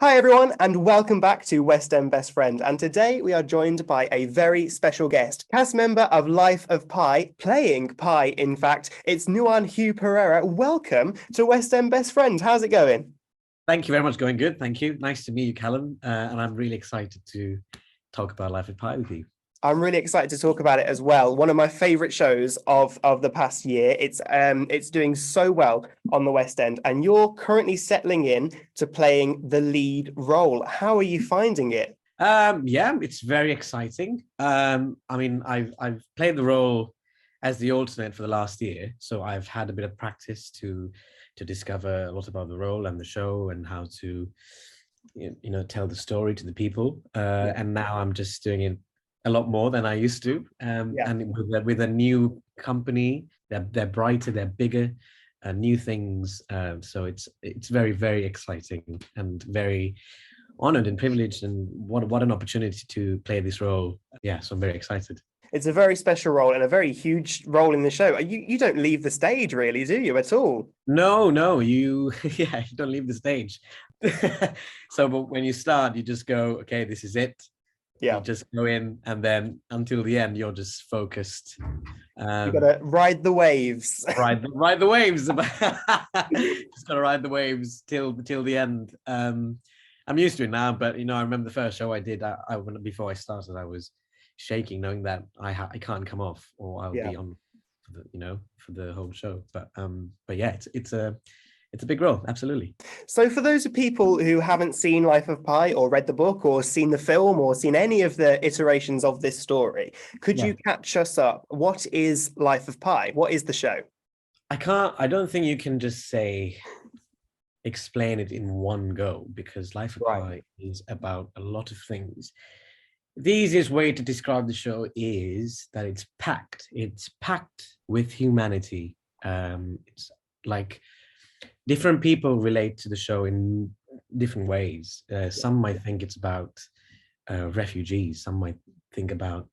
Hi everyone, and welcome back to West End Best Friend. And today we are joined by a very special guest, cast member of Life of Pi, playing Pi, in fact. It's Nuwan Hugh Perera. Welcome to West End Best Friend. How's it going? Thank you very much. Going good. Thank you. Nice to meet you, Callum. And I'm really excited to talk about Life of Pi with you. I'm really excited to talk about it as well. One of my favourite shows of the past year. It's doing so well on the West End, and you're currently settling in to playing the lead role. How are you finding it? Yeah, it's very exciting. I've played the role as the alternate for the last year, so I've had a bit of practice to discover a lot about the role and the show and how to tell the story to the people. And now I'm just doing it a lot more than I used to. And with a new company, they're brighter, they're bigger, new things. So it's very, very exciting and very honored and privileged, and what an opportunity to play this role. Yeah, so I'm very excited. It's a very special role and a very huge role in the show. You don't leave the stage really, do you, at all? No, you don't leave the stage. So, but when you start, you just go, okay, this is it. Yeah. You just go in, and then until the end, you're just focused. You gotta ride the waves. ride the waves. Just gotta ride the waves till the end. I'm used to it now, but I remember the first show I did. Before I started, I was shaking, knowing that I can't come off, or I'll be on for the whole show. But yeah, it's a big role, absolutely. So for those of people who haven't seen Life of Pi or read the book or seen the film or seen any of the iterations of this story, could you catch us up? What is Life of Pi? What is the show? I don't think you can just explain it in one go, because Life of Pi is about a lot of things. The easiest way to describe the show is that it's packed with humanity. It's like different people relate to the show in different ways. Some might think it's about refugees. Some might think about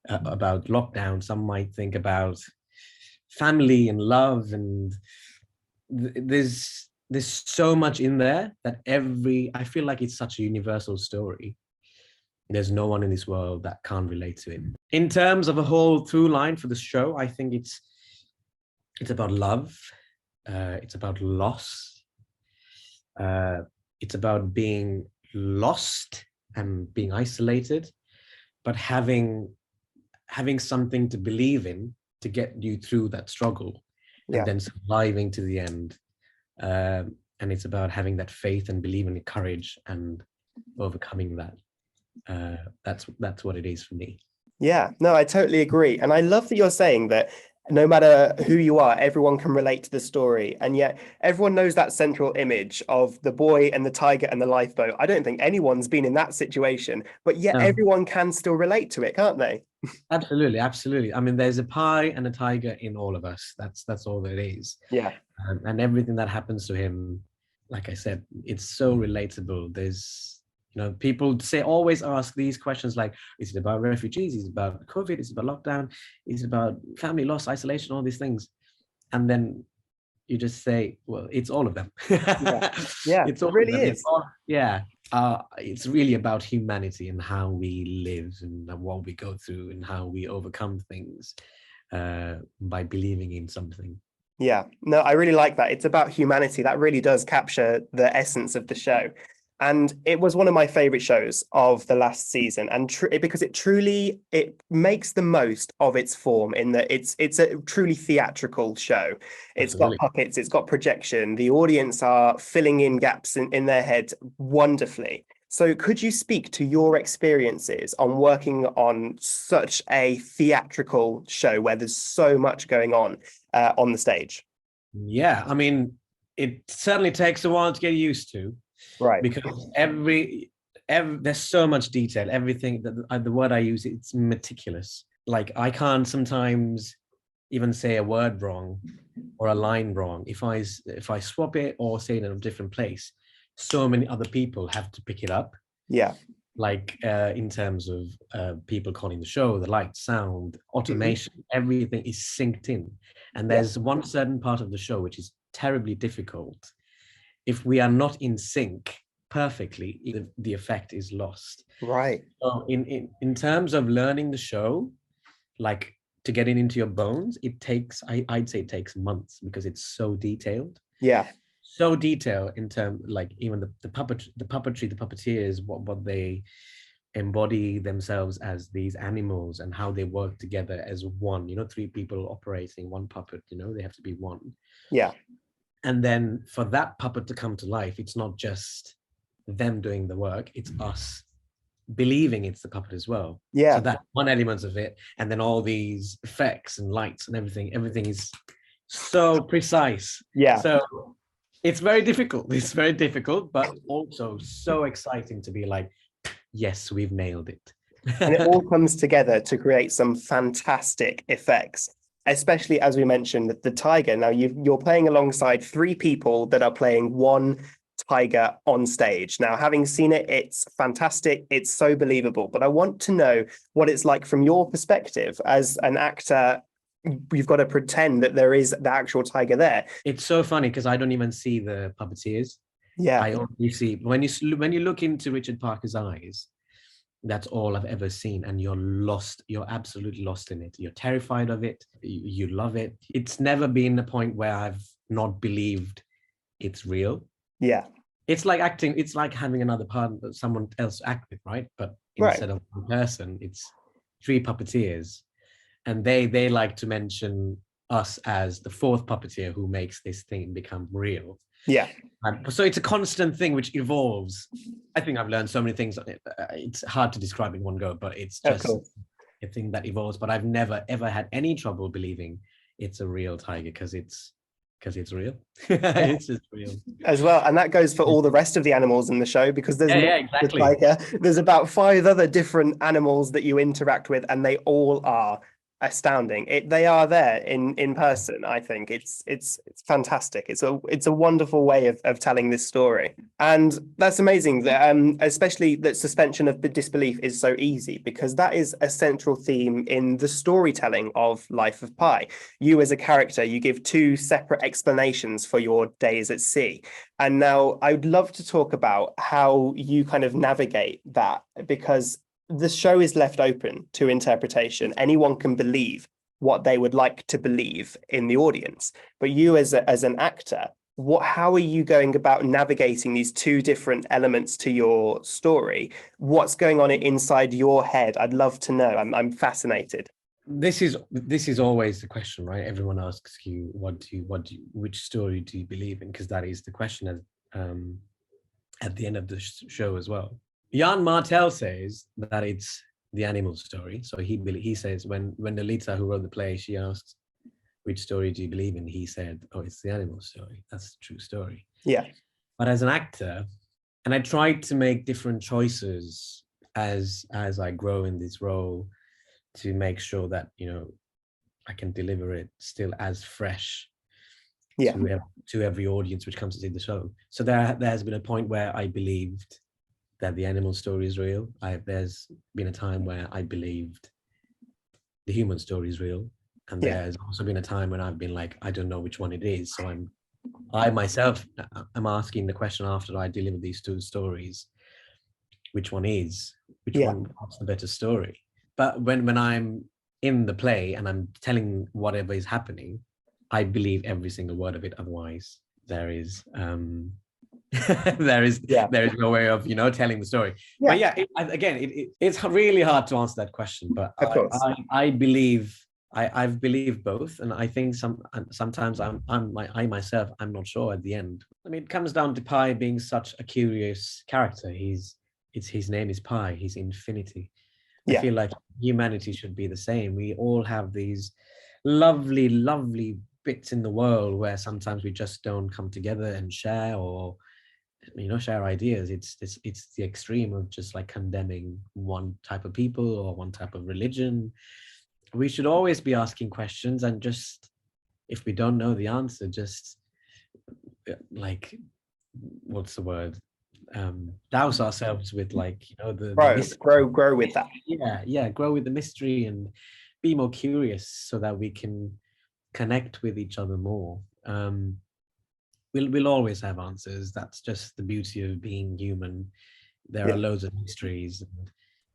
lockdown. Some might think about family and love. And there's so much in there that I feel like it's such a universal story. There's no one in this world that can't relate to it. In terms of a whole through line for the show, I think it's about love. It's about loss. It's about being lost and being isolated, but having something to believe in to get you through that struggle, and then surviving to the end. And it's about having that faith and believing in courage and overcoming that. That's what it is for me. Yeah, no, I totally agree. And I love that you're saying that no matter who you are, everyone can relate to the story. And yet everyone knows that central image of the boy and the tiger and the lifeboat. I don't think anyone's been in that situation, but yet everyone can still relate to it, can't they? Absolutely. I mean, there's a pie and a tiger in all of us. That's all that it is. Yeah. And everything that happens to him, like I said, it's so relatable. There's people always ask these questions like, is it about refugees? Is it about COVID? Is it about lockdown? Is it about family loss, isolation, all these things? And then you just say, well, it's all of them. Yeah, It's all it really is. It's really about humanity and how we live and what we go through and how we overcome things by believing in something. Yeah, no, I really like that. It's about humanity. That really does capture the essence of the show. And it was one of my favorite shows of the last season, and because it makes the most of its form in that it's a truly theatrical show. It's got puppets, it's got projection. The audience are filling in gaps in their head wonderfully. So could you speak to your experiences on working on such a theatrical show where there's so much going on the stage? Yeah, I mean, it certainly takes a while to get used to. Right. Because there's so much detail. Everything the word I use, it's meticulous. Like I can't sometimes even say a word wrong or a line wrong. If I swap it or say it in a different place, so many other people have to pick it up. Yeah. Like in terms of people calling the show, the light, sound, automation, everything is synced in. And there's one certain part of the show which is terribly difficult. If we are not in sync, perfectly, the effect is lost. Right. So in terms of learning the show, like to get it into your bones, it takes, I'd say it takes months, because it's so detailed. Yeah. So detailed in terms, like even the puppetry, the puppeteers, what they embody themselves as these animals and how they work together as one, you know, three people operating one puppet, you know, they have to be one. Yeah. And then for that puppet to come to life, it's not just them doing the work, it's us believing it's the puppet as well. Yeah. So that one element of it, and then all these effects and lights and everything is so precise. Yeah. So it's very difficult. It's very difficult, but also so exciting to be like, yes, we've nailed it. And it all comes together to create some fantastic effects, especially as we mentioned, the tiger. Now you're playing alongside three people that are playing one tiger on stage. Now, having seen it, it's fantastic. It's so believable. But I want to know what it's like from your perspective as an actor. You've got to pretend that there is the actual tiger there. It's so funny because I don't even see the puppeteers. Yeah. I only see when you look into Richard Parker's eyes, that's all I've ever seen, and you're lost. You're absolutely lost in it. You're terrified of it. You love it. It's never been a point where I've not believed it's real. Yeah. It's like acting. It's like having another partner, someone else act with, right? But instead of one person, it's three puppeteers, and they like to mention us as the fourth puppeteer who makes this thing become real. Yeah. So it's a constant thing which evolves. I think I've learned so many things. It's hard to describe in one go, but it's just a thing that evolves. But I've never ever had any trouble believing it's a real tiger because it's real. It's just real as well. And that goes for all the rest of the animals in the show, because there's exactly. the tiger. There's about 5 other different animals that you interact with, and they all are astounding. They are there in person. I think it's fantastic. It's a wonderful way of telling this story, and that's amazing. That especially that suspension of disbelief is so easy, because that is a central theme in the storytelling of Life of Pi. You as a character, you give 2 separate explanations for your days at sea. And now I would love to talk about how you kind of navigate that, because the show is left open to interpretation. Anyone can believe what they would like to believe in the audience. But you as an actor, how are you going about navigating these 2 different elements to your story? What's going on inside your head? I'd love to know. I'm fascinated. This is always the question, right? Everyone asks you, which story do you believe in? Because that is the question at the end of the show as well. Jan Martel says that it's the animal story. So he says when Lolita, who wrote the play, she asked, which story do you believe in? He said, oh, it's the animal story. That's the true story. Yeah. But as an actor, and I tried to make different choices as I grow in this role to make sure that, you know, I can deliver it still as fresh to every audience which comes to see the show. So there has been a point where I believed that the animal story is real. There's been a time where I believed the human story is real. And there's also been a time when I've been like, I don't know which one it is. So I myself am asking the question after I deliver these 2 stories, which one is, which one has the better story? But when I'm in the play and I'm telling whatever is happening, I believe every single word of it. Otherwise, there is there is no way of, you know, telling the story. But it's really hard to answer that question. But I believe I've believed both, and I think sometimes I'm not sure at the end. I mean, it comes down to Pi being such a curious character. His name is Pi. He's infinity. I feel like humanity should be the same. We all have these lovely, lovely bits in the world where sometimes we just don't come together and share, or, you know, share ideas. It's the extreme of just like condemning one type of people or one type of religion. We should always be asking questions, and just, if we don't know the answer, just like, what's the word? Douse ourselves with, like, you know, the grow with that. Grow with the mystery and be more curious so that we can connect with each other more. we'll always have answers. That's just the beauty of being human. There Yeah. are loads of mysteries,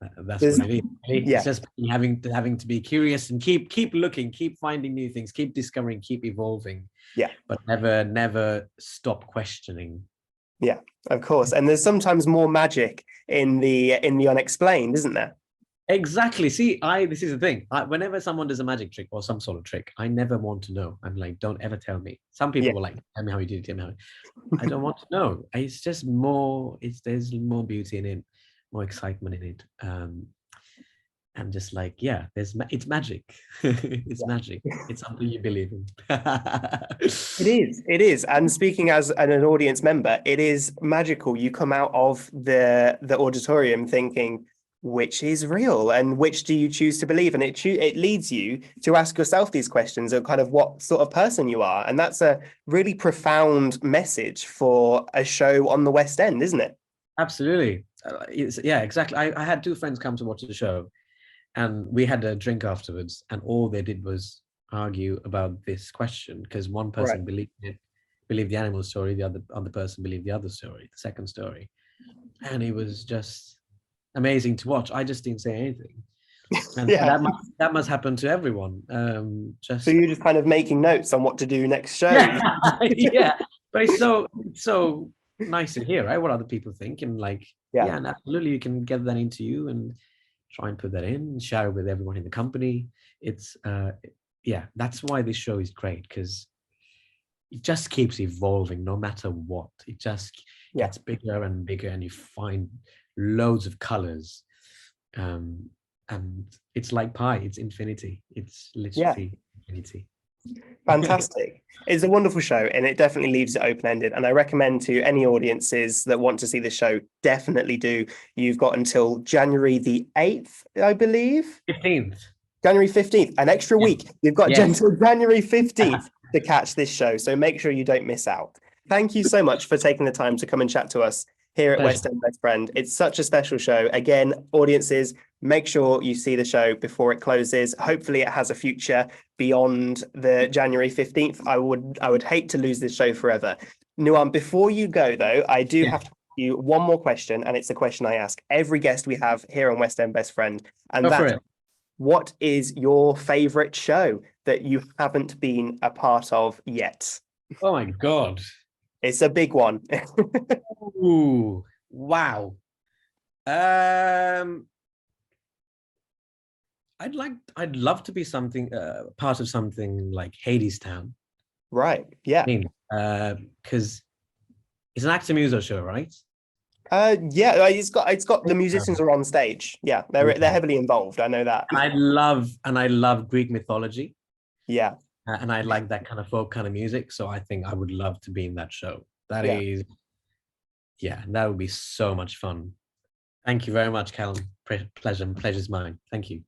and that's There's- what it is. yeah. It's just having to be curious and keep looking, keep finding new things, keep discovering, keep evolving. Yeah. But never stop questioning. Yeah, of course. And there's sometimes more magic in the unexplained, isn't there? Exactly. See, this is the thing. Whenever someone does a magic trick or some sort of trick, I never want to know. I'm like, don't ever tell me. Some people Yeah. were like, tell me how you did it. Tell me how. I don't want to know. It's just more. There's more beauty in it, more excitement in it. And just like, yeah, it's magic. It's magic. It's something you believe in. It is. And speaking as an audience member, it is magical. You come out of the auditorium thinking, which is real and which do you choose to believe? And it leads you to ask yourself these questions of kind of what sort of person you are. And that's a really profound message for a show on the West End, isn't it? Absolutely. Yeah, exactly. I had two friends come to watch the show, and we had a drink afterwards, and all they did was argue about this question, because one person believed the animal story, the other person believed the other story, the second story. And it was just amazing to watch. I just didn't say anything. And Yeah. that must happen to everyone. So you're just kind of making notes on what to do next show. Yeah. But it's so nice to hear, right? What other people think. And like, yeah, and absolutely you can get that into you and try and put that in and share it with everyone in the company. It's that's why this show is great, because it just keeps evolving no matter what. It just gets bigger and bigger, and you find loads of colors. And it's like pie, it's infinity. It's literally infinity. Fantastic. It's a wonderful show, and it definitely leaves it open-ended. And I recommend to any audiences that want to see the show, definitely do. You've got until January the 8th, I believe. 15th. January 15th, an extra week. You've got until January 15th to catch this show. So make sure you don't miss out. Thank you so much for taking the time to come and chat to us here at West End Best Friend. It's such a special show. Again, audiences, make sure you see the show before it closes. Hopefully it has a future beyond the January 15th. I would hate to lose this show forever. Nuwan, before you go though, I do have to ask you one more question, and it's a question I ask every guest we have here on West End Best Friend. And that's, what is your favorite show that you haven't been a part of yet? Oh my God. It's a big one. Ooh, wow. I'd love to be part of something like Hadestown. Right. Yeah. Because it's an actor muso show, right? It's got the musicians are on stage. Yeah, they're heavily involved. I know that. I love Greek mythology. Yeah. And I like that kind of folk kind of music. So I think I would love to be in that show. That would be so much fun. Thank you very much, Callum. Pleasure's mine. Thank you.